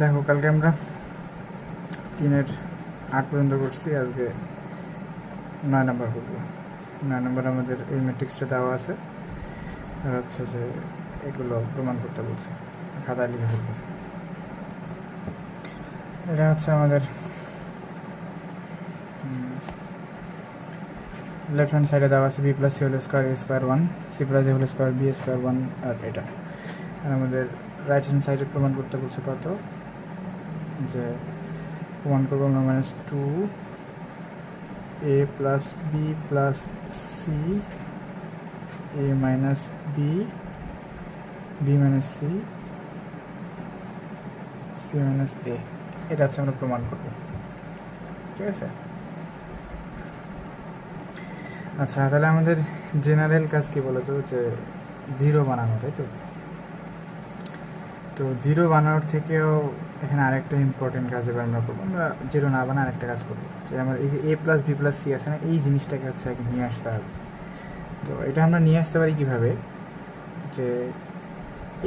দেখো কালকে আমরা 3-8 পর্যন্ত করছি, আজকে 9 নাম্বার করবো। 9 নাম্বার আমাদের এই ম্যাট্রিক্সটা দেওয়া আছে, আর হচ্ছে যে এগুলো প্রমাণ করতে বলছে, খাতায় লিখে ফেলতেছে। এটা হচ্ছে আমাদের লেফট হ্যান্ড সাইডে দেওয়া আছে b plus c whole square a square 1, c plus a whole square b square 1, আর এটা। আর আমাদের রাইট হ্যান্ড সাইডে প্রমাণ করতে বলছে কত, যে প্রমাণ করবো আমরা -2 a plus b plus c a minus b b minus c c minus a, এটা হচ্ছে আমরা প্রমাণ করবো। ঠিক আছে, আচ্ছা তাহলে আমাদের জেনারেল কাজ কি বলতো, যে জিরো বানানো, তাই তো? তো জিরো বানানোর থেকেও এখানে আরেকটা ইম্পর্টেন্ট কাজ এবার আমরা করবো। আমরা জিরো না বানা আরেকটা কাজ করবো, যে আমার এই যে a plus b plus C আছে না, এই জিনিসটাকে হচ্ছে আগে নিয়ে আসতে হবে। তো এটা আমরা নিয়ে আসতে পারি কীভাবে, যে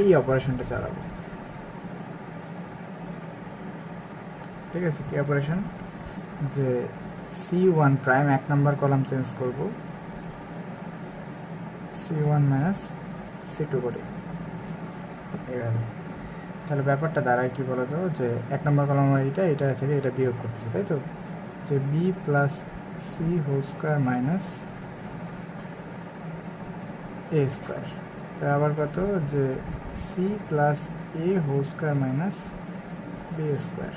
এই অপারেশনটা চালাবো। ঠিক আছে, কি অপারেশন, যে C1 prime 1 number column change করব C1 মাইনাস C2 করে এভাবে। তাহলে ব্যাপারটা দাঁড়ায় কি বলতো, যে 1 নম্বর কলাম এটা থেকে এটা বিয়োগ করতেছে, তাই তো? যে b plus c whole square minus a square, তাই আবার কত, যে c plus a whole square minus b square,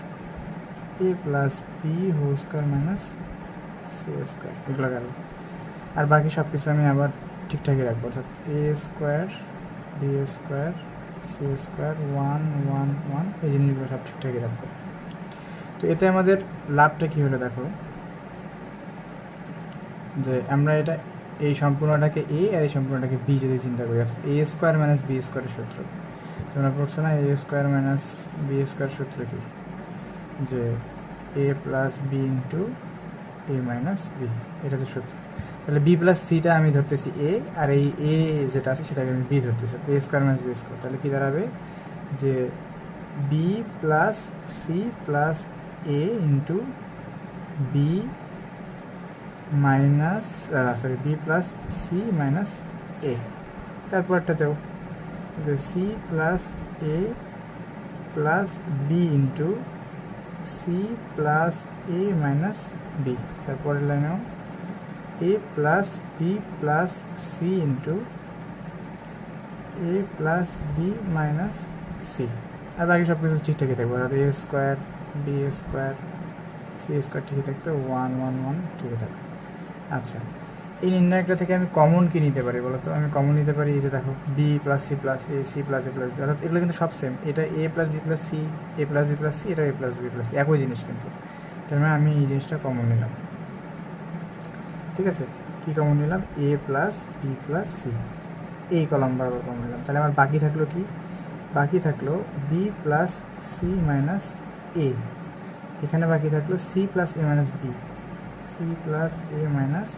a plus b whole square minus c square, এগুলো গেল। আর বাকি সব কিছু আমি আবার ঠিকঠাকই রাখবো, অর্থাৎ a square b square c square 1 1 1, এই জিনিসগুলো সব ঠিকঠাকই রাখবো। তো এতে আমাদের লাভটা কী হলো দেখো, যে আমরা এটা এই সম্পূর্ণটাকে এ আর এই সম্পূর্ণটাকে বি যদি চিন্তা করি, অর্থাৎ এ স্কোয়ার মাইনাস বি স্কোয়ারের সূত্র তোমরা পড়ছো না, এ স্কোয়ার মাইনাস বি স্কোয়ার সূত্র কি, যে a plus b into a minus b, এটা হচ্ছে সূত্র। তাহলে বি প্লাস সিটা আমি ধরতেছি এ, আর এই এ যেটা আছে সেটাকে আমি বি ধরতেছি, a square minus b square. তাহলে কী দাঁড়াবে, যে b plus c plus a into b minus b plus c minus a. তারপরটাতেও যে c plus a plus b into c plus a minus b. তারপরের লাইনেও a plus b plus c into a plus b minus c. আর বাকি সব কিছু ঠিকঠাকই থাকবে, অর্থাৎ a square b square c square ঠিকই থাকবে, 1 1 1 ঠিকই থাকবে। আচ্ছা, এই নির্ণয়টা থেকে আমি কমন কী নিতে পারি বলো তো? আমি কমন নিতে পারি এই যে দেখো b plus c plus a c plus a plus b, অর্থাৎ এগুলো কিন্তু সব সেম। এটা a plus b plus c, a plus b plus c, এটা a plus b plus c, একই জিনিস কিন্তু। তার মানে আমি এই জিনিসটা কমন নিলাম। ঠিক আছে, কী কমন নিলাম, a plus b plus c, এই কলাম বরাবর কমন নিলাম। তাহলে আমার বাকি থাকলো কি, বাকি থাকলো b plus c minus a, এখানে বাকি থাকলো c plus a minus b, c plus a minus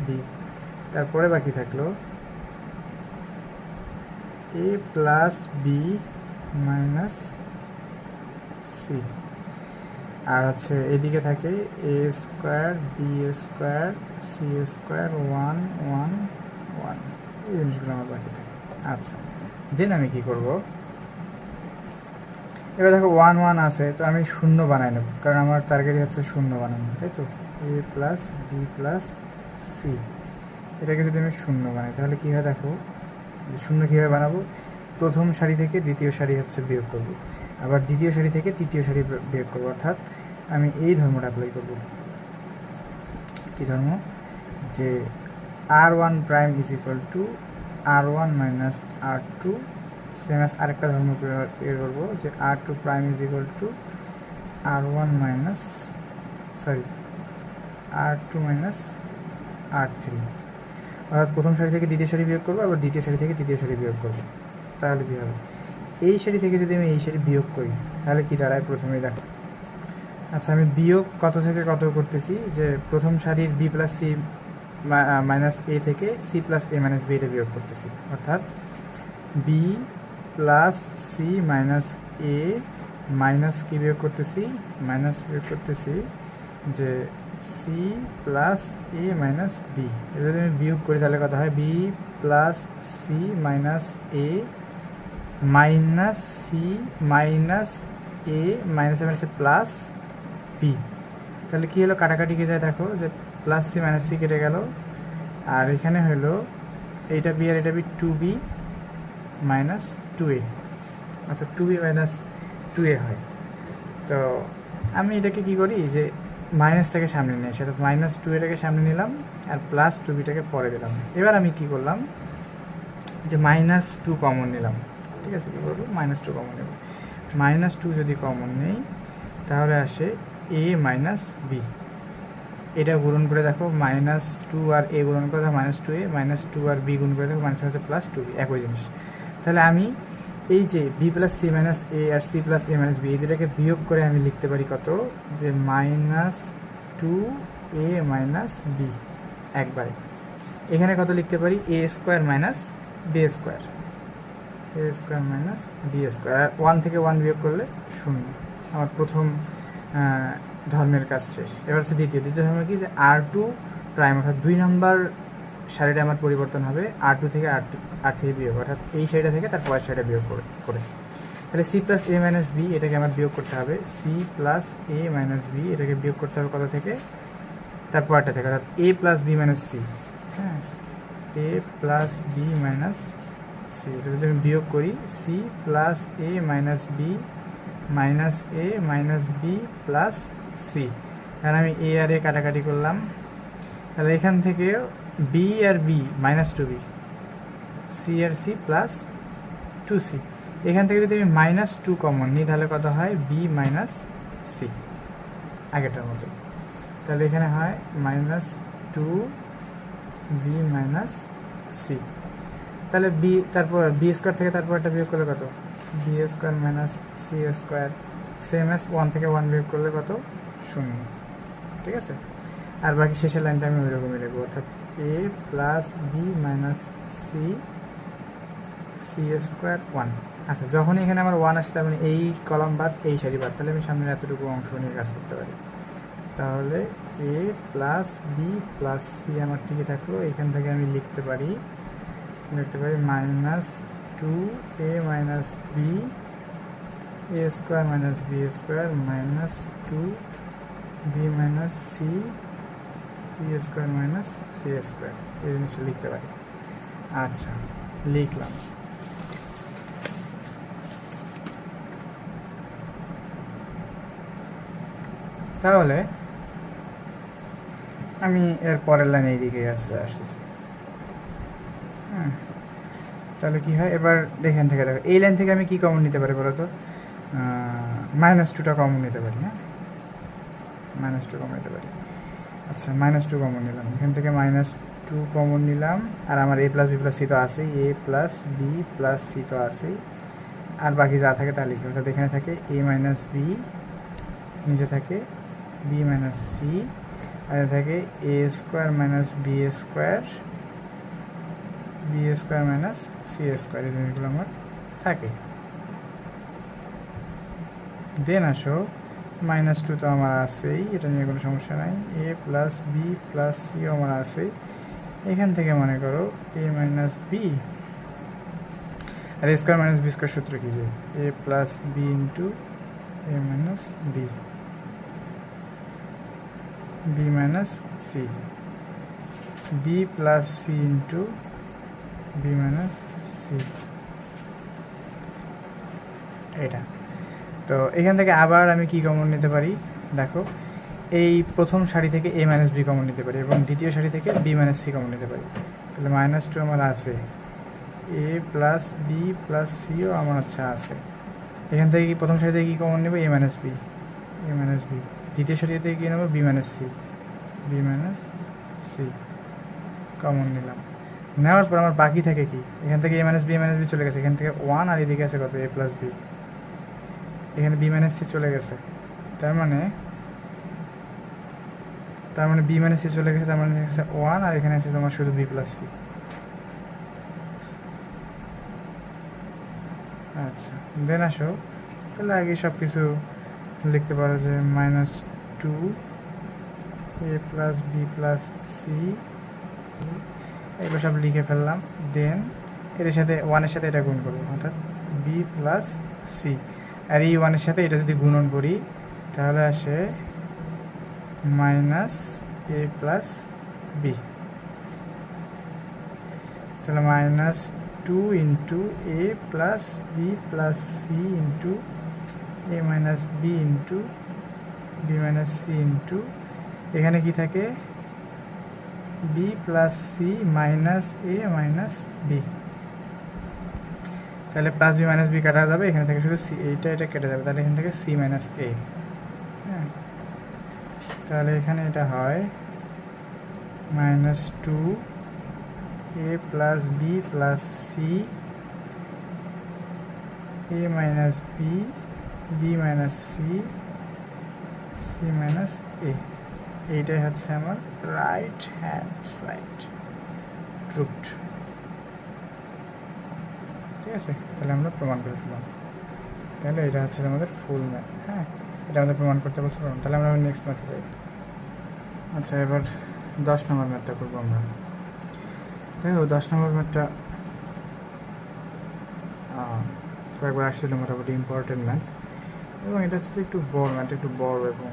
b. তারপরে বাকি থাকলো a plus b minus c, আর হচ্ছে এদিকে থাকে a square b square c square 1 1 1, এই জিনিসগুলো আমার বাকি থাকে। আচ্ছা, দেন আমি কি করব, এবার দেখো 1 1 আছে, তো আমি শূন্য বানাই নেব, কারণ আমার টার্গেটই হচ্ছে শূন্য বানানো, তাই তো? A plus b plus C, এটাকে যদি আমি শূন্য বানাই তাহলে কী হয় দেখো, যে শূন্য কীভাবে বানাবো, প্রথম সারি থেকে দ্বিতীয় সারি হচ্ছে বিয়োগ করব, আবার দ্বিতীয় সারি থেকে তৃতীয় সারি বিয়োগ করব, অর্থাৎ আমি এই ধর্মটা অ্যাপ্লাই করব। কী ধর্ম, যে R1 prime is equal two R1 minus R2, same as আরেকটা ধর্ম বের করবো, যে R2 prime is equal two R1 minus R2 minus R3, অর্থাৎ প্রথম সারি থেকে দ্বিতীয় সারি বিয়োগ করবো, আবার দ্বিতীয় সারি থেকে তৃতীয় সারি বিয়োগ করবো। তাহলে কী হবে, এই সারি থেকে যদি আমি এই সারি বিয়োগ করি তাহলে কী দাঁড়ায়, প্রথমেই দেখো। আচ্ছা, আমি বিয়োগ কত থেকে কত করতেছি, যে প্রথম সারির বি প্লাস সি মাইনাস এ থেকে C plus a minus b এটা বিয়োগ করতেছি, অর্থাৎ b plus c minus a minus কি বিয়োগ করতেছি, মাইনাস বিয়োগ করতেছি যে c plus a minus B. এবার যদি আমি বিয়োগ করি তাহলে কথা হয় B plus c minus a minus c minus a minus plus b. তাহলে কী হলো, কাটাকাটি কে যায় দেখো যে প্লাস সি মাইনাস সি কেটে গেল, আর এখানে হলো এইটা বি আর এটা b, two b minus two a, অর্থাৎ two b minus two a হয়। তো আমি এটাকে কী করি যে মাইনাসটাকে সামনে নিয়ে আসি, অর্থাৎ মাইনাস টু এটাকে সামনে নিলাম আর প্লাস টু বিটাকে পরে দিলাম। এবার আমি কি করলাম যে মাইনাস টু কমন নিলাম, ঠিক আছে, কী করবো মাইনাস টু কমন নেব। মাইনাস টু যদি কমন নেই তাহলে আসে এ মাইনাস বি। এটা গুণন করে দেখো, মাইনাস টু আর এ গুণন করে দেখো minus two a, minus two R b গুণ করে দেখো মাইনাস হচ্ছে প্লাস টু বি, একই জিনিস। তাহলে আমি এই যে b plus c minus a R c plus a minus B, এই দুটাকে বিয়োগ করে আমি লিখতে পারি কত, যে minus two a minus B একবারে। এখানে কত লিখতে পারি, এ square minus b square, a square minus b square, R one থেকে ওয়ান বিয়োগ করলে শূন্য। আমার প্রথম ধর্মের কাজ শেষ। এবার হচ্ছে দ্বিতীয় ধর্ম কি, যে আর টু প্রাইম, অর্থাৎ 2 নম্বর সারিটা আমার পরিবর্তন হবে আর টু থেকে আর থেকে বিয়োগ, অর্থাৎ এই সারিটা থেকে তার পরের সারিটা বিয়োগ করে। তাহলে C plus a minus B এটাকে আমার বিয়োগ করতে হবে, C plus a minus B এটাকে বিয়োগ করতে হবে কত থেকে, তার পরেরটা থেকে, অর্থাৎ a plus b minus C. হ্যাঁ, এ প্লাস বি মাইনাস সি, এটা যদি আমি বিয়োগ করি, C plus a minus B minus a minus b plus C. কারণ আমি এ আর এ কাটাকাটি করলাম, তাহলে এখান থেকে বি আর b minus two b, c আর সি প্লাস টু সি। এখান থেকে যদি আমি মাইনাস টু কমন নিই তাহলে কত হয়, বি মাইনাস সি, আগেরটার মতো। তাহলে এখানে হয় minus two b minus c. তাহলে বি, তারপর বি স্কোয়ার থেকে তারপর একটা বিয়োগ করলে কত, b square minus c square, same as one থেকে ওয়ান বিয়োগ করলে কত, শূন্য। ঠিক আছে, আর বাকি শেষের লাইনটা আমি ওইরকমই লিখবো, অর্থাৎ a plus b minus c c square one. আচ্ছা, যখনই এখানে আমার ওয়ান আসে তার মানে এই কলাম বাদ এই সারি বাদ, তাহলে আমি সামনের এতটুকু অংশ নিয়ে কাজ করতে পারি। তাহলে a plus b plus c আমার ঠিকই থাকলো। এখান থেকে আমি লিখতে পারি minus two a minus b a square minus b square minus two b minus c b square minus c square, এই জিনিসটা লিখতে পারি। আচ্ছা, লিখলাম। তাহলে আমি এর পরের লাইন এইদিকে আসতেছি। হ্যাঁ, তাহলে কী হয়, এবার এখান থেকে দেখো এই লাইন থেকে আমি কী কমন নিতে পারি বলো তো, মাইনাস টুটা কমন নিতে পারি। হ্যাঁ, মাইনাস টু কমন নিতে পারি। আচ্ছা, মাইনাস টু কমন নিলাম, এখান থেকে মাইনাস টু কমন নিলাম, আর আমার এ প্লাস বি প্লাস সি তো আছেই, এ প্লাস বি প্লাস সি তো আছেই, আর বাকি যা থাকে তা লিখবে। অর্থাৎ এখানে থাকে এ মাইনাস বি, নিচে থাকে বি মাইনাস সি, আর থাকে a square minus b square minus c square, এই জিনিসগুলো আমার থাকে। দেন আসো মাইনাস টু তো আমার আছেই, এটা নিয়ে কোনো সমস্যা নাই, এ প্লাস বি প্লাস সিও আমার আছেই। এখান থেকে মনে করো এ মাইনাস বি, আর a square minus b square সূত্র কি, যে a plus b into a minus b, b minus c, b plus c into b minus c, এটা। তো এখান থেকে আবার আমি কি কমন নিতে পারি, দেখো এই প্রথম সারি থেকে এ মাইনাস বি কমন নিতে পারি, এবং দ্বিতীয় সারি থেকে বি মাইনাস সি কমন নিতে পারি। তাহলে মাইনাস টু আমার আছে, এ প্লাস বি প্লাস সিও আমার আছে। এখান থেকে কি প্রথম সারি থেকে কী কমন নেব, এ মাইনাস বি, দ্বিতীয় সারি থেকে কী নেব, বি মাইনাস সি কমন নিলাম। নেওয়ার পর আমার বাকি থাকে কি, এখান থেকে এ মাইনাস বি চলে গেছে, এখান থেকে ওয়ান, আর এদিকে আছে কত, এ প্লাস বি, এখানে বি মাইনাস সি চলে গেছে, তার মানে বি মাইনাস সি চলে গেছে, তার মানে ওয়ান, আর এখানে আছে তোমার শুধু বি প্লাস সি। আচ্ছা, দেন আসো তাহলে আগে সব কিছু লিখতে পারো যে minus two a plus b plus C, এগুলো সব লিখে ফেললাম। দেন এর সাথে ওয়ানের সাথে এটা গুণ করবো, অর্থাৎ বি প্লাস সি। আর এই ওয়ানের সাথে এটা যদি গুণন করি তাহলে আসে মাইনাস এ প্লাস বি। তাহলে minus two into a plus b plus c into a minus b into b minus c into এখানে কি থাকে b plus c minus a minus b. তাহলে প্লাস বি মাইনাস বি কাটা যাবে, এখানে থেকে শুধু সি, এটা কেটে যাবে, তাহলে এখান থেকে সি মাইনাস এ। হ্যাঁ, তাহলে এখানে এটা হয় minus two a plus b plus c a minus b b minus c c minus a. এইটাই হচ্ছে আমার রাইট হ্যান্ড সাইড রুট। ঠিক আছে, তাহলে আমরা প্রমাণ করে ফেললাম। তাহলে এটা হচ্ছে আমাদের ফুল ম্যাথ। হ্যাঁ, এটা আমাদের প্রমাণ করতে বলছে। তাহলে আমরা নেক্সট ম্যাথে যাই। আচ্ছা, এবার 10 নম্বর ম্যাথটা করবো আমরা। দেখো 10 নম্বর ম্যাথটা কয়েকবার আসছিল, মোটামুটি ইম্পর্টেন্ট ম্যাথ, এবং এটা হচ্ছে একটু বড় ম্যাথ, একটু বড় এবং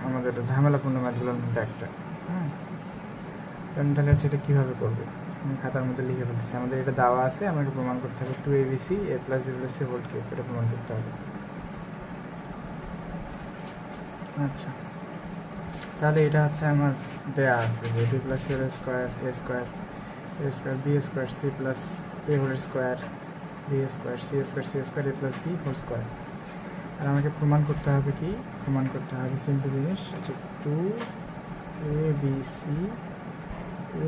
আমাদের ঝামেলাপূর্ণ ম্যাথগুলোর মধ্যে একটা। হ্যাঁ, তাহলে হচ্ছে এটা কীভাবে করবে, আমি খাতার মধ্যে লিখে ফেলতেছি। আমাদের এটা দেওয়া আছে, আমাকে প্রমাণ করতে হবে 2abc a plus b plus c whole cube, এটা প্রমাণ করতে হবে। আচ্ছা, তাহলে এটা হচ্ছে আমার দেওয়া আছে যে b plus c square a square b square c plus a whole square b square c square c square a plus b whole square. আর আমাকে প্রমাণ করতে হবে কি, প্রমাণ করতে হবে সিম্পল জিনিস যে 2abc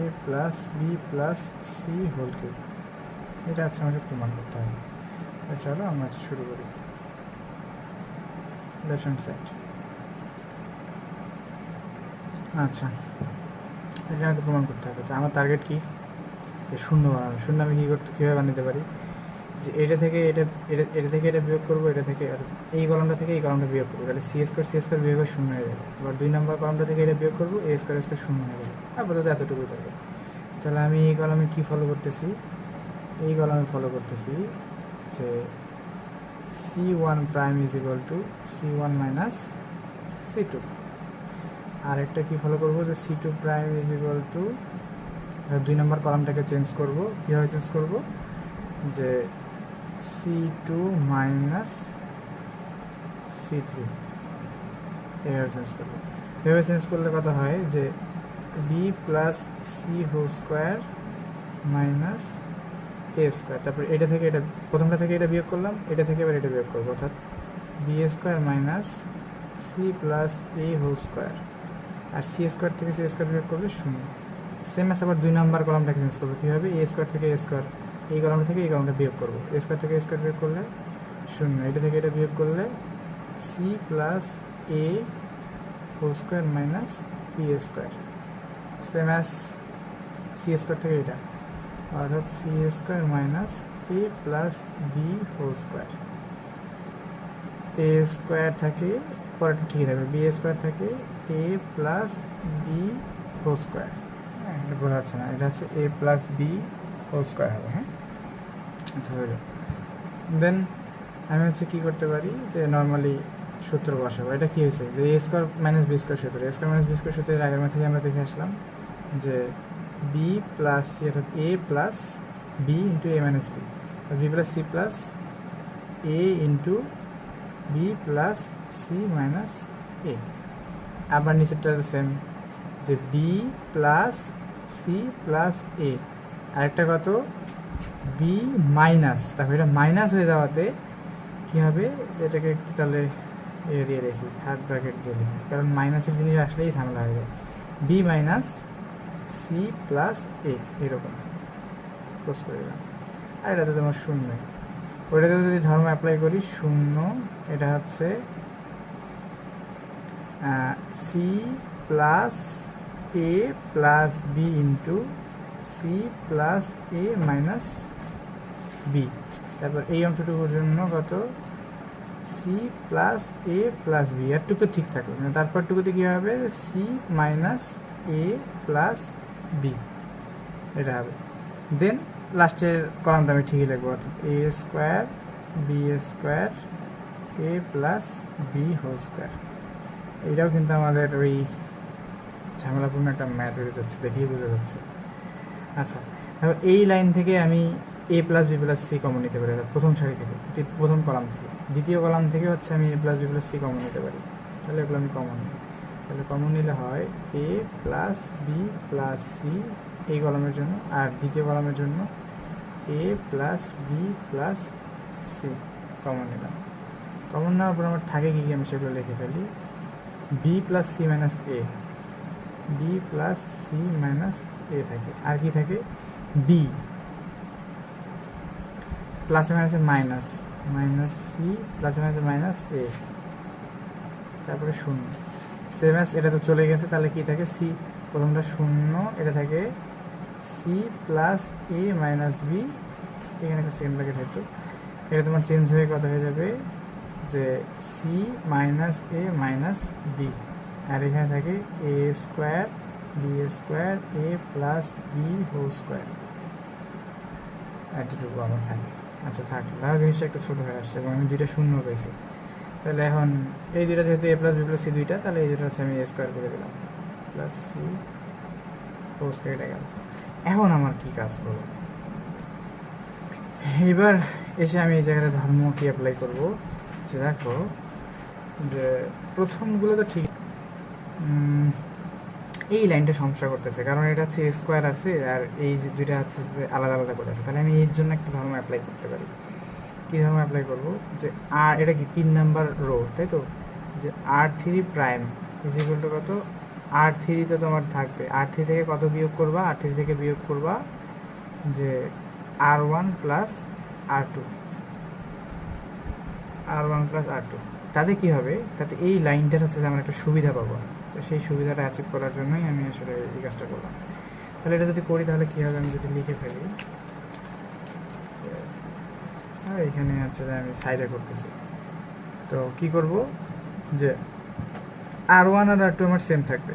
a plus b plus c whole cube, এটা হচ্ছে আমাকে প্রমাণ করতে হবে। চলো আমরা শুরু করি। Left hand side. আচ্ছা, এটা আমাকে প্রমাণ করতে হবে। তো আমার টার্গেট কি, শূন্য বানানো। শূন্য আমি কীভাবে বানাতে পারি, যে এটা থেকে এটা বিয়োগ করবো, এটা থেকে এই কলমটা থেকে এই কলমটা বিয়োগ করবো, তাহলে সি স্কোয়ার বিয়োগ করে শূন্য হয়ে যাবে। এবার 2 নম্বর কলমটা থেকে এটা বিয়োগ করবো, এ স্কোয়ার শূন্য হয়ে যাবে। আপাতত এতটুকুই থাকবে। তাহলে আমি এই কলমে কী ফলো করতেছি, এই কলমে ফলো করতেছি যে c1 prime is equal to c1 minus c2। আর একটা কী ফলো করবো, যে c2 prime is equal to 2 নম্বর কলামটাকে চেঞ্জ করব। কীভাবে চেঞ্জ করব, যে c2 মাইনাস c3 এভাবে চেঞ্জ করবো। এভাবে চেঞ্জ করলে কত হয়, যে b plus c whole square minus a square. তারপর এটা থেকে এটা, প্রথমটা থেকে এটা বিয়োগ করলাম, এটা থেকে এবার এটা বিয়োগ করবো, অর্থাৎ b square minus c plus a whole square. আর সি স্কোয়ার থেকে সি স্কোয়ার বিয়োগ করলে শূন্য। সেম আছে, আবার 2 নম্বর কলামটাকে চেঞ্জ করবো। কীভাবে, এ স্কোয়ার থেকে এ স্কোয়ার, এই কলামটা থেকে এই কলামটা বিয়োগ করবো, এ স্কোয়ার থেকে এ স্কোয়ার বিয়োগ করলে শূন্য। এটা থেকে এটা বিয়োগ করলে c plus a whole square minus b square. Same as c square থেকে এটা, অর্থাৎ c square minus a plus b whole square. A square থাকে, পরেরটা ঠিকই থাকবে, বি স্কোয়ার থাকে a plus b whole square. হ্যাঁ, এটা বোঝা যাচ্ছে না, এটা হচ্ছে a plus b whole square হবে। হ্যাঁ, আচ্ছা হয়ে যাবে। দেন আমি হচ্ছে কী করতে পারি, যে নর্মালি সূত্র বসাবো। এটা কী হয়েছে, যে এ স্কোয়ার মাইনাস বি স্কোয়ার সূত্র। এ স্কোয়ার মাইনাস বি স্কোয়ার সূত্রের আগের থেকে আমরা দেখে আসলাম যে বি প্লাস সি, অর্থাৎ a plus b into a minus b, b plus c plus a into b plus c minus a. আবার নিচেরটা সেম, যে b plus c plus a, আরেকটা কত বি মাইনাস, তারপর এটা মাইনাস হয়ে যাওয়াতে কী হবে, যেটাকে একটু তাহলে এ দিয়ে রেখি, থার্ড ব্র্যাকেট দিয়ে লিখি, কারণ মাইনাসের জিনিস আসলেই ঝামেলা হয়ে যায়। বি মাইনাস সি প্লাস এ, এরকম ক্লোজ করে দিলাম। আর এটা তো তোমার শূন্য, ওইটাতে যদি ধর্ম অ্যাপ্লাই করি শূন্য, এটা হচ্ছে c plus a plus b into c plus a minus b. তারপর এই অংশটুকুর জন্য কত c plus a plus b, এরটুকু তো ঠিক থাকলো, তারপরটুকুতে কী হবে, c minus a plus b, এটা হবে। দেন লাস্টের কলামটা আমি ঠিকই লিখবো, অর্থাৎ a square b square a plus b whole square. এইটাও কিন্তু আমাদের ওই ঝামেলাপূর্ণ একটা ম্যাথ হয়ে যাচ্ছে, দেখেই বোঝা যাচ্ছে। আচ্ছা, তারপর এই লাইন থেকে আমি a plus b plus c common নিতে পারি, প্রথম সারি থেকে, প্রথম কলাম থেকে। দ্বিতীয় কলাম থেকে হচ্ছে আমি a plus b plus c common নিতে পারি, তাহলে এগুলো আমি কমন নিই। তাহলে কমন নিলে হয় a plus b plus c এই কলামের জন্য, আর দ্বিতীয় কলামের জন্য a plus b plus c common নিলাম। কমন নেওয়ার পর আমার থাকে কি আমি সেগুলো লিখে ফেলি, b plus c minus a, b plus c minus a থাকে, আর কি থাকে, বি প্লাসে মাইনাসে মাইনাস, মাইনাস সি প্লাসে মাইনাসে মাইনাস এ, তারপরে শূন্য। সেম অ্যাজ এটা তো চলে গেছে, তাহলে কি থাকে, সি প্রথমটা শূন্য, এটা থাকে C plus a minus B, এখানে একটা সেকেন্ড ব্র্যাকেট হয়তো, এটা তোমার চেঞ্জ হয়ে কত হয়ে যাবে, যে C minus a minus b, আর এখানে থাকে a square b square a plus b whole square, এতটুকু আমার থাকে। আচ্ছা থাক, তাহলে জিনিসটা একটু ছোটো হয়ে আসছে এবং আমি দুইটা শূন্য পেয়েছি। তাহলে এখন এই দুইটা যেহেতু এ প্লাস বি প্লাস সি দুইটা, তাহলে এই দুটো হচ্ছে আমি এ স্কোয়ার করে দিলাম প্লাস সি হোল স্কোয়ার, এটা গেল। এখন আমার কি কাজ বলো, এবার এসে আমি এই জায়গাটা ধর্ম কি অ্যাপ্লাই করবো, যে দেখো যে প্রথমগুলো তো ঠিক, এই লাইনটা সমস্যা করতেছে, কারণ এটা হচ্ছে এ স্কোয়ার আছে আর এই দুইটা হচ্ছে আলাদা আলাদা করে আছে। তাহলে আমি এর জন্য একটা ধর্ম অ্যাপ্লাই করতে পারি। কী ধর্ম অ্যাপ্লাই করবো, যে আর এটা কি 3 নাম্বার রো, তাই তো, যে R three prime is equal to কত, আর থ্রি তো তোমার থাকবে, আর থ্রি থেকে কত বিয়োগ করবা, আর থ্রি থেকে বিয়োগ করবা যে আর ওয়ান প্লাস আর টু, আর ওয়ান প্লাস আর টু। তাতে কী হবে, তাতে এই লাইনটার হচ্ছে যে আমরা একটা সুবিধা পাবো, তো সেই সুবিধাটা অ্যাচিভ করার জন্যই আমি আসলে এই কাজটা করলাম। তাহলে এটা যদি করি তাহলে কী হবে, আমি যদি লিখে ফেলি, আর এখানে হচ্ছে যে আমি সাইডে করতেছি, তো কি করব, যে আর ওয়ান আর আর টু আমার সেম থাকবে,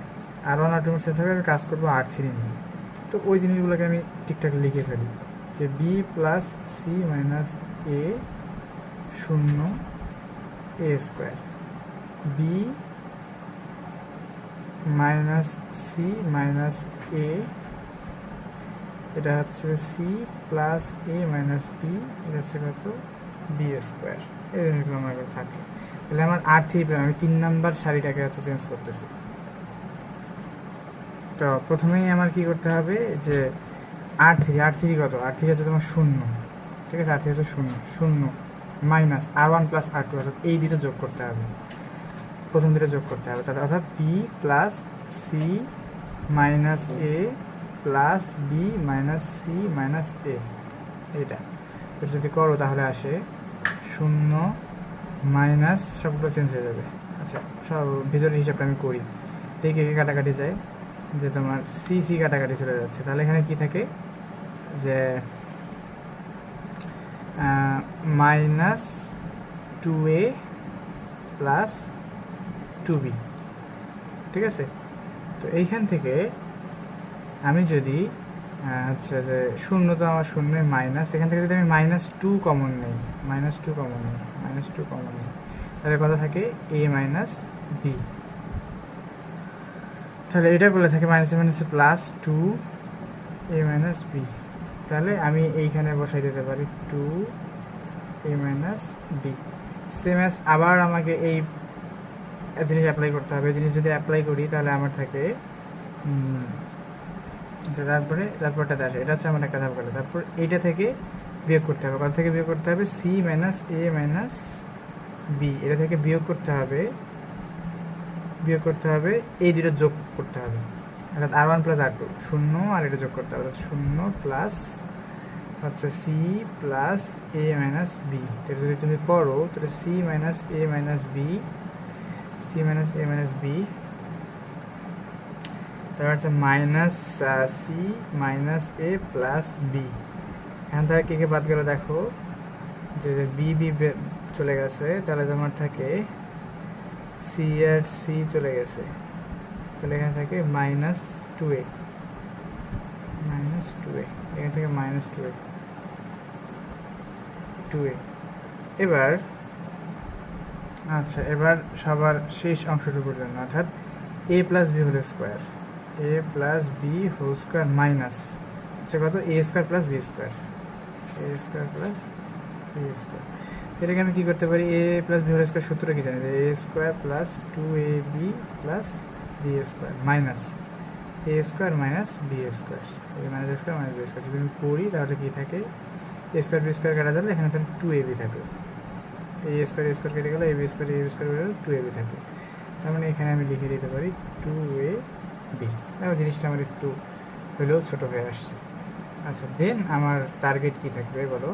আর ওয়ান আর টু আমার সেম থাকবে, আমি কাজ করবো আর থ্রি নিয়ে। তো ওই জিনিসগুলোকে আমি ঠিকঠাক লিখে ফেলি, যে b plus c minus a শূন্য a square, b minus c minus a, এটা হচ্ছে c plus a minus b, এটা হচ্ছে কত, বি স্কোয়ার, এই জিনিসগুলো আমার থাকে। তাহলে আমার আর থ্রি, আমি 3 নাম্বার সারিটাকে হচ্ছে চেঞ্জ করতেছি। তো প্রথমেই আমার কি করতে হবে, যে আর থ্রি কত, আর থ্রি হচ্ছে তোমার শূন্য, ঠিক আছে, আর থ্রি হচ্ছে শূন্য, শূন্য মাইনাস আর ওয়ান প্লাস আর টু, অর্থাৎ এই দুটো যোগ করতে হবে, প্রথম দুটো যোগ করতে হবে, তাহলে অর্থাৎ b plus c minus a plus b minus c minus a, এটা যদি করো তাহলে আসে শূন্য মাইনাস, সবগুলো চেঞ্জ হয়ে যাবে। আচ্ছা, সব ভিতরের হিসাবটা আমি করি, থেকে কাটাকাটি যায়, যে তোমার সি সি কাটাকাটি চলে যাচ্ছে, তাহলে এখানে কি থাকে, যে minus two a plus two B, ঠিক আছে। তো এইখান থেকে আমি যদি হচ্ছে যে শূন্য, তো আমার শূন্য মাইনাস, এখান থেকে যদি আমি মাইনাস টু কমন নেই, মাইনাস টু কমন নেই, তাহলে কত থাকে, এ মাইনাস বি, তাহলে এটা করলে থাকে মাইনাসে মাইনাসে plus two a minus b, তাহলে আমি এইখানে বসাই দিতে পারি two a minus B. Same as আবার আমাকে এই জিনিস অ্যাপ্লাই করতে হবে, জিনিস যদি অ্যাপ্লাই করি তাহলে আমার থাকে, তারপরটাতে আসে, এটা হচ্ছে আমার একটা ধাপ গেল, তারপর এইটা থেকে বিয়োগ করতে হবে, কত থেকে বিয়োগ করতে হবে, c minus a minus b, এটা থেকে বিয়োগ করতে হবে এই দুটো যোগ করতে হবে, অর্থাৎ আর ওয়ান প্লাস আর টু শূন্য, আর এটা যোগ করতে হবে, অর্থাৎ শূন্য প্লাস হচ্ছে c plus a minus b, এটা যদি তুমি করো তাহলে C minus a minus b, তারপর হচ্ছে minus c minus a plus B. এখান থেকে কে বাদ গেল দেখো, যে বি চলে গেছে, তাহলে তোমার থাকে সি আর সি চলে গেছে, তাহলে এখানে থাকে মাইনাস টু এ, এখান থেকে মাইনাস টু এ। এবার আচ্ছা, এবার সবার শেষ অংশটুকুর জন্য, অর্থাৎ a plus b whole square, minus হচ্ছে কত, a square plus b square, এটাকে আমি কী করতে পারি, a plus b whole square সূত্র কি জানি, a square plus two a b plus b square minus a square minus b square, minus a square minus b square. যদি আমি করি তাহলে কী থাকে, এ স্কোয়ার বি স্কোয়ার কাটা যাবে, এখানে তাহলে টু এ বি থাকবে, এ স্কোয়ার কেটে গেলে A B square two a B থাকবে। তার মানে এখানে আমি লিখে দিতে পারি টু এ বি। দেখো জিনিসটা আমার একটু হলেও ছোটো হয়ে আসছে। আচ্ছা, দেন আমার টার্গেট কী থাকবে বলো।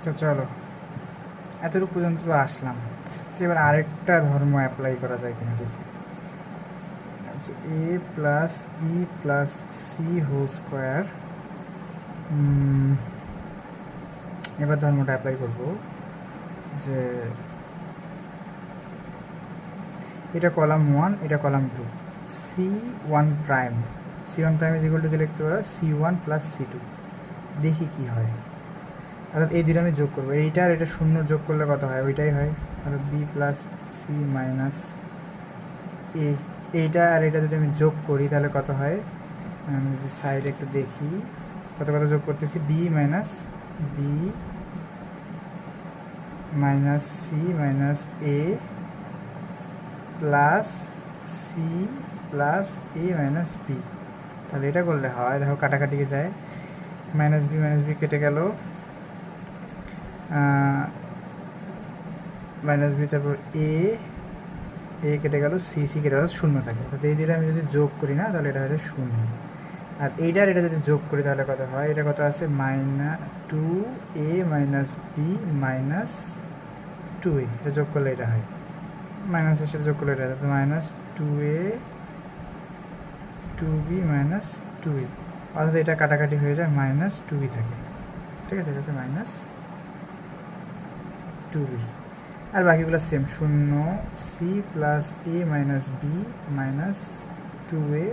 তো চলো, এতটুকু পর্যন্ত তো আসলাম, এবার আরেকটা ধর্ম অ্যাপ্লাই করা যায় কিনা দেখি। আচ্ছা, a plus b plus c whole square, এবার ধর্মটা অ্যাপ্লাই করব যে এটা কলাম 1, এটা column 2, C1 prime is equal to কি লিখতে পারো, C1 প্লাস C2। দেখি কি হয়, অর্থাৎ এই দুটো আমি যোগ করবো, এইটা আর এটা শূন্য যোগ করলে কত হয়, ওইটাই হয়, অর্থাৎ বি প্লাস সি মাইনাস এ। এইটা আর এটা যদি আমি যোগ করি তাহলে কত হয়, আমি যদি সাইডে একটু দেখি কত যোগ করতেছি, B minus c minus a plus c plus a minus b. তাহলে এটা করলে হয়, দেখো কাটাকাটিকে যায়, মাইনাস বি কেটে গেল, মাইনাস বি, তারপর এ কেটে গেল, সি কেটে গেল, শূন্য থাকে। অর্থাৎ এই দুটো আমি যদি যোগ করি না তাহলে এটা হচ্ছে শূন্য। আর এইটার এটা যদি যোগ করি তাহলে কত হয়, এটা কত আছে, minus two a minus B minus two এ, এটা যোগ করলে এটা হয়, মাইনাসের সাথে যোগ করলে এটা হয়, minus two A two b minus two a. অর্থাৎ এটা কাটাকাটি হয়ে যায়, মাইনাস টু বি থাকে, ঠিক আছে, এটা হচ্ছে মাইনাস টু বি। আর বাকিগুলো সেম, শূন্য, c plus a minus B minus two A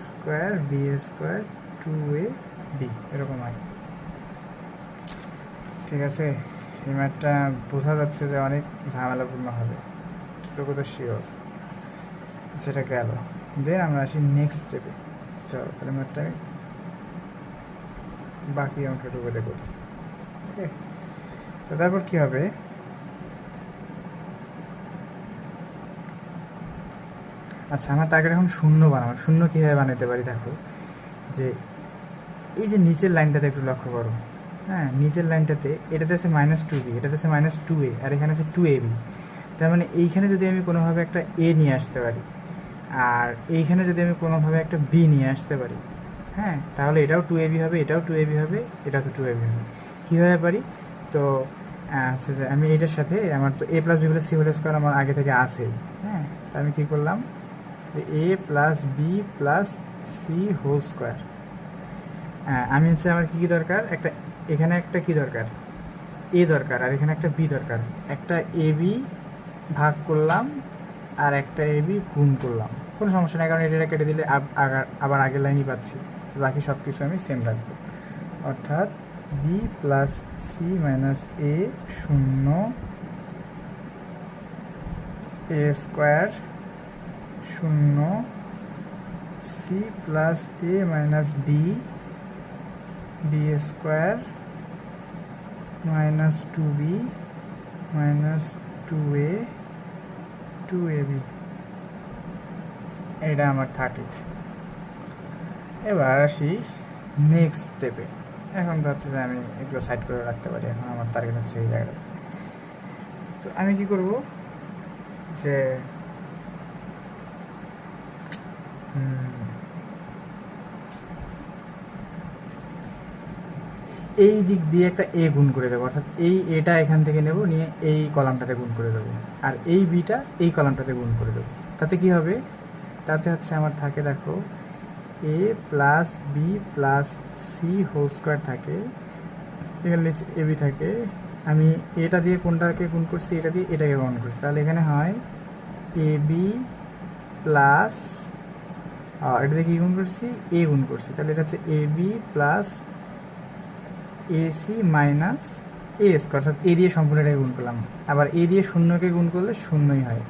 square b square two a B, এরকম হয়। ঠিক আছে, এই ম্যাথটা বোঝা যাচ্ছে যে অনেক ঝামেলাপূর্ণ হবে, এটুকু তো শিওর। সেটা গেল, দেন আমরা আসি নেক্সট স্টেপে। চলো তাহলে ম্যাথটা বাকি অংশটুকুতে করি। ওকে, তো তারপর কী হবে, আচ্ছা আমার তাকে এখন শূন্য বানাবো। শূন্য কীভাবে বানাতে পারি, দেখো যে এই যে নিচের লাইনটাতে একটু লক্ষ্য করো, হ্যাঁ, নিচের লাইনটাতে এটাতে আছে মাইনাস টু বি, এটাতে আছে মাইনাস টু এ, আর এখানে আছে টু এ বি। তার মানে এইখানে যদি আমি কোনোভাবে একটা এ নিয়ে আসতে পারি, আর এইখানে যদি আমি কোনোভাবে একটা বি নিয়ে আসতে পারি, হ্যাঁ, তাহলে এটাও টু এ বি হবে, এটাও টু এ বি হবে, এটাও তো টু এ বি হবে। কীভাবে পারি, তো আচ্ছা যে আমি এটার সাথে আমার তো a plus b plus c whole square আমার আগে থেকে আসেই, হ্যাঁ, তো আমি কী করলাম, যে a plus b plus c whole square, আমি হচ্ছে আমার কী দরকার, একটা এখানে একটা কী দরকার, এ দরকার, আর এখানে একটা বি দরকার, একটা এ বি ভাগ করলাম আর একটা এ বি গুণ করলাম, কোনো সমস্যা নেই, কারণ এটা কেটে দিলে আবার আগের লাইনই পাচ্ছি, বাকি সব কিছু আমি সেম রাখবো। অর্থাৎ b plus c minus a শূন্য, এ স্কোয়ার শূন্য, c plus a minus b square minus two b minus two a b, এটা আমার থাকে। এবার আসি নেক্সট স্টেপে। এখন তো হচ্ছে যে আমি এগুলো সাইড করে রাখতে পারি, এখন আমার টার্গেট হচ্ছে এই জায়গাটাতে। তো আমি কি করব, যে এই দিক দিয়ে একটা এ গুণ করে দেবো, অর্থাৎ এই এটা এখান থেকে নেব, নিয়ে এই কলামটাতে গুণ করে দেবো, আর এই বিটা এই কলামটাতে গুণ করে দেবো। তাতে কি হবে, তাতে হচ্ছে আমার থাকে, দেখো a plus b plus c whole square থাকে, এখানে নিচে এ বি থাকে, আমি এটা দিয়ে কোনটাকে গুণ করছি, এটা দিয়ে এটাকে গুণ করছি, তাহলে এখানে হয় এ বি প্লাস, এটা দিয়ে কী গুণ করছি, এ গুণ করছি, তাহলে এটা হচ্ছে এ b plus AC minus a square, অর্থাৎ এ দিয়ে সম্পূর্ণটাকে গুণ করলাম। আবার এ দিয়ে শূন্যকে গুণ করলে শূন্যই হয়,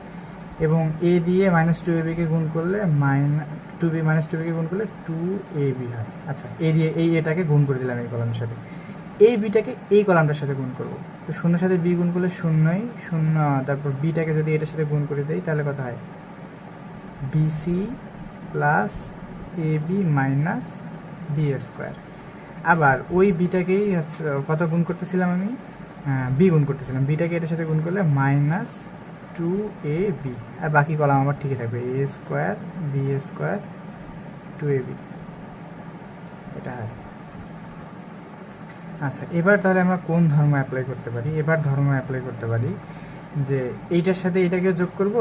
এবং এ দিয়ে মাইনাস টু এ বিকে গুণ করলে টু বি মাইনাস টু বিকে গুণ করলে টু এ বি হয়। আচ্ছা, এ দিয়ে এই এটাকে গুণ করে দিলাম এই কলামের সাথে, এই বিটাকে এই কলামটার সাথে গুণ করবো, তো শূন্যের সাথে বি গুণ করলে শূন্যই শূন্য, তারপর বিটাকে যদি এটার সাথে গুণ করে দিই তাহলে কত হয়, BC plus a B minus b square. আবার ওই বিটাকেই হচ্ছে কত গুণ করতেছিলাম আমি, বি গুণ করতেছিলাম, বিটাকে এটার সাথে গুণ করলে মাইনাস টু এ বি, আর বাকি কলাম আমার ঠিকই থাকবে, এ square b square two a b, এটা হয়। আচ্ছা, এবার তাহলে আমরা কোন ধর্ম অ্যাপ্লাই করতে পারি, এবার ধর্ম অ্যাপ্লাই করতে পারি যে এইটার সাথে এটাকে যোগ করব,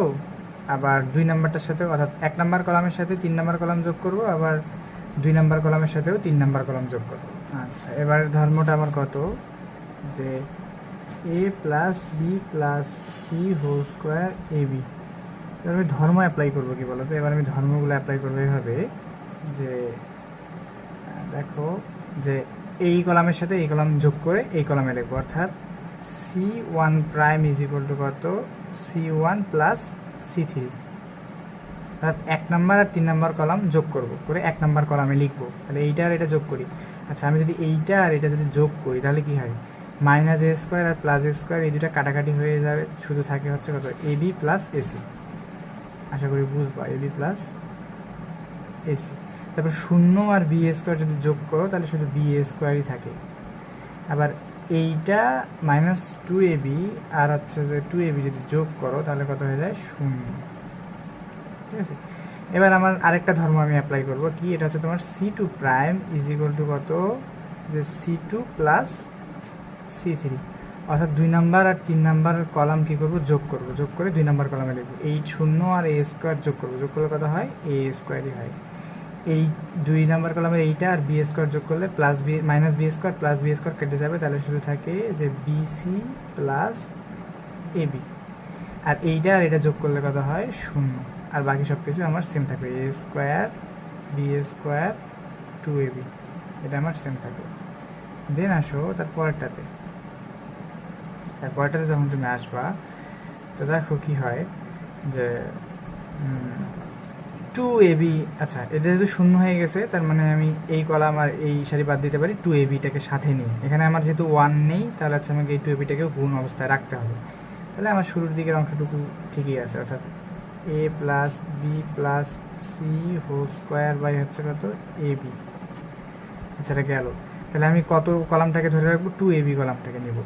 আবার 2 নাম্বারটার সাথে, অর্থাৎ 1 নাম্বার কলামের সাথে 3 নাম্বার কলাম যোগ করব, আবার 2 নাম্বার কলামের সাথেও 3 নাম্বার কলাম যোগ করব। আচ্ছা, এবার ধর্মটা আমার কত, যে a plus b plus c whole square a b. এবার আমি ধর্ম অ্যাপ্লাই করবো কি বলো তো, এবার আমি ধর্মগুলো অ্যাপ্লাই করবো এভাবে যে দেখো, যে এই কলামের সাথে এই কলাম যোগ করে এই কলামে লিখবো, অর্থাৎ c one prime is equal to কত, c one plus c three, অর্থাৎ 1 নাম্বার আর 3 নাম্বার কলাম যোগ করব, করে 1 নাম্বার কলামে লিখবো, তাহলে এইটা আর এটা যোগ করি। আচ্ছা, আমি যদি এইটা আর এটা যদি যোগ করি তাহলে কি হয়, minus a square R plus A square, এই দুটা কাটাকাটি হয়ে যাবে, শুধু থাকে হচ্ছে কত, এ বি প্লাস এসি। আশা করি বুঝবা, এ বি প্লাস এসি। তারপর শূন্য আর বি এ স্কোয়ার যদি যোগ করো তাহলে শুধু বি এ স্কোয়ারই থাকে। আবার এইটা মাইনাস টু এ বি আর হচ্ছে যে টু এ বি যদি যোগ করো তাহলে কত হয়ে যায়, শূন্য। ঠিক আছে, এবার আমার আরেকটা ধর্ম আমি অ্যাপ্লাই করব, কি, এটা হচ্ছে তোমার c two prime is equal to কত, যে c two plus c three, অর্থাৎ 2 নাম্বার আর 3 নাম্বার কলাম কী করবো, যোগ করবো, যোগ করে 2 নাম্বার কলামে লিখবো, এই শূন্য আর এ স্কোয়ার যোগ করবো, যোগ করলে কত হয়, এ স্কোয়ারই হয়। এই 2 নাম্বার কলামের এইটা আর বি স্কোয়ার যোগ করলে plus b minus b square plus b square কেটে যাবে, তাহলে শুধু থাকে যে বিসি প্লাস এ বি, আর এইটা আর এটা যোগ করলে কত হয়, শূন্য, আর বাকি সব কিছু আমার সেম থাকবে, এ square b square two a b, এটা আমার সেম থাকবে। দেন আসো তারপরেরটাতে, তারপরেরটাতে যখন তুমি আসবা তো দেখো কি হয়, যে টু এ বি, আচ্ছা এটা যেহেতু শূন্য হয়ে গেছে তার মানে আমি এই কলাম আর এই সারি বাদ দিতে পারি, টু এ বিটাকে সাথে নিই, এখানে আমার যেহেতু 1 নেই তাহলে হচ্ছে আমাকে এই টু এ বিটাকেও গুণ অবস্থায় রাখতে হবে, তাহলে আমার শুরুর দিকের অংশটুকু ঠিকই আছে, অর্থাৎ a plus b plus c whole square by হচ্ছে কত, এ বি। আচ্ছা, এটা গেল, তাহলে আমি কত কলামটাকে ধরে রাখবো, টু এ বি কলামটাকে নিব,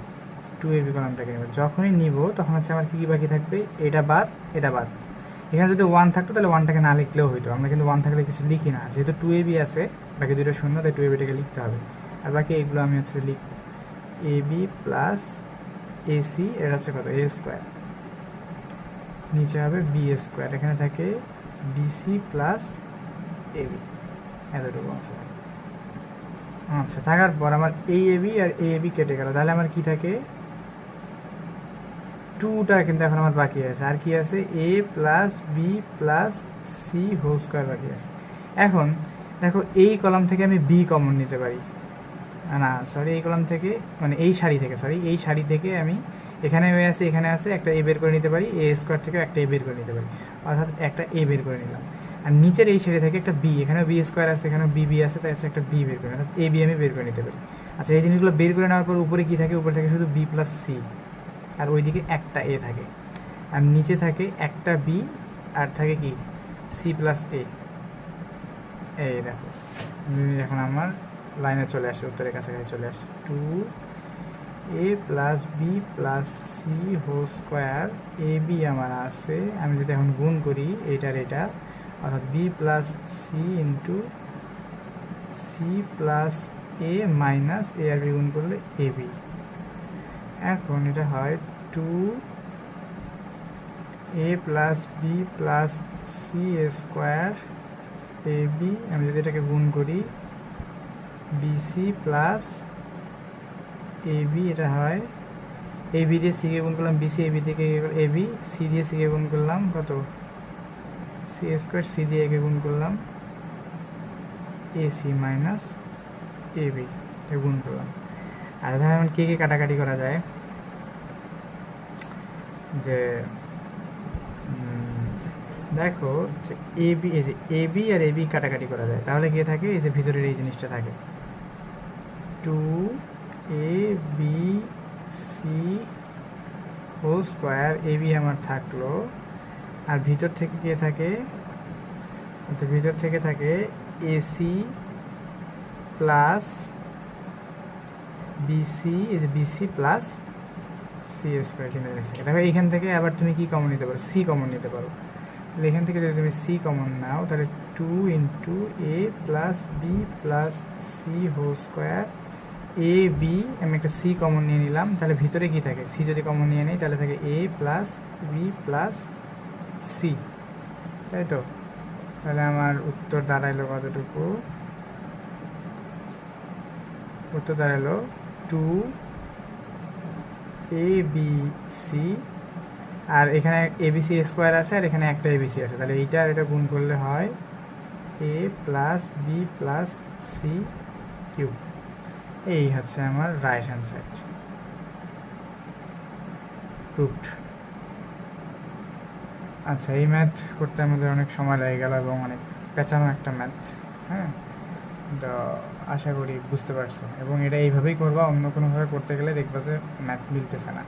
টু এ বি কলামটাকে নেব, যখনই নিব তখন হচ্ছে আমার কী কী বাকি থাকবে, এটা বাদ এটা বাদ, এখানে যদি 1 থাকতো তাহলে 1টাকে না লিখলেও হইতো, আমরা কিন্তু 1 থাকলে কিছু লিখি না, যেহেতু টু এ বি আছে, বাকি দুটো শূন্য, তাই টু এ বিটাকে লিখতে হবে, আর বাকি এইগুলো আমি হচ্ছে লিখব, এ বি প্লাস এসি, এটা হচ্ছে কত, এ স্কোয়ার, নিচে হবে বি স্কোয়ার, এখানে থাকে বিসি প্লাস এ বি, এতটুকু অংশ। আচ্ছা, থাকার পর আমার এই এ বি আর এ বি কেটে গেল, তাহলে আমার কি থাকে, 2টা কিন্তু এখন আমার বাকি আছে, আর কি আছে, a plus b plus c whole square বাকি আছে। এখন দেখো এই কলাম থেকে আমি বি কমন নিতে পারি, না সরি, এই কলাম থেকে মানে এই সারি থেকে, সরি এই সারি থেকে আমি এখানে হয়ে আছে এখানে আছে একটা এ বের করে নিতে পারি, এ স্কোয়ার থেকে একটা এ বের করে নিতে পারি, অর্থাৎ একটা এ বের করে নিলাম, আর নিচের এই সারি থেকে একটা বি, এখানেও বি স্কোয়ার আছে এখানেও বি বি আছে, তাই হচ্ছে একটা বি বের করে, অর্থাৎ এ বি আমি বের করে নিতে পারি। আচ্ছা, এই জিনিসগুলো বের করে নেওয়ার পর উপরে কী থাকে, উপরে থাকে শুধু বি প্লাস সি, আর ওইদিকে একটা এ থাকে, আর নিচে থাকে একটা বি আর থাকে কি, সি প্লাস এ। এই দেখো এখন আমার লাইনে চলে আসে, উত্তরের কাছাকাছি চলে আসে, two a plus b plus c whole square, a b আমার আছে, আমি যদি এখন গুণ করি এইটার এটা, অর্থাৎ b plus c into c plus a minus a আর বি গুণ করলে এ বি। এখন এটা হয় two a plus b plus c square a b, আমি যদি এটাকে গুণ করি বিসি প্লাস এ বি, এটা হয় এই বি দিয়ে সিকে গুণ করলাম বিসি, এবি থেকে এবি, সি দিয়ে সিকে গুণ করলাম কত সি স্কোয়ার, সি দিয়ে একে গুণ করলাম এসি মাইনাস এবি এ গুণ করলাম। আর ধরুন কে কাটাকাটি করা যায়, যে দেখো যে এবি, এই যে এবি আর এবি কাটাকাটি করা যায়, তাহলে কে থাকে, এই যে ভিতরের এই জিনিসটা থাকে, 2abc হোল স্কোয়ার, এবি আমার থাকলো, আর ভিতর থেকে কে থাকে, আচ্ছা ভিতর থেকে থাকে এসি প্লাস বিসি, এই যে বিসি প্লাস সি স্কোয়ার কিনে রেখেছে। দেখো এইখান থেকে আবার তুমি কি কমন নিতে পারো, সি কমন নিতে পারো। তাহলে এখান থেকে যদি তুমি সি কমন নাও, তাহলে 2 into a plus b plus c whole square, a b আমি একটা সি কমন নিয়ে নিলাম, তাহলে ভিতরে কি থাকে, সি যদি কমন নিয়ে নিই তাহলে থাকে a plus b plus C, তাই তো। তাহলে আমার উত্তর দাঁড়াইলো কতটুকু, উত্তর দাঁড়ালো 2abc, আর এখানে এবিসি স্কোয়ার আছে আর এখানে একটা এবিসি আছে, তাহলে এইটা আর এটা গুণ করলে হয় a plus b plus c cube. এই হচ্ছে আমার রাইট হ্যান্ড সাইড প্রুভড। আচ্ছা, এই ম্যাথ করতে আমাদের অনেক সময় লেগে গেল এবং অনেক পেঁচানো একটা ম্যাথ, হ্যাঁ, তো আশা করি বুঝতে পারছো, এবং এটা এইভাবেই করবা, অন্য কোনোভাবে করতে গেলে দেখবা যে ম্যাথ মিলতেছে না।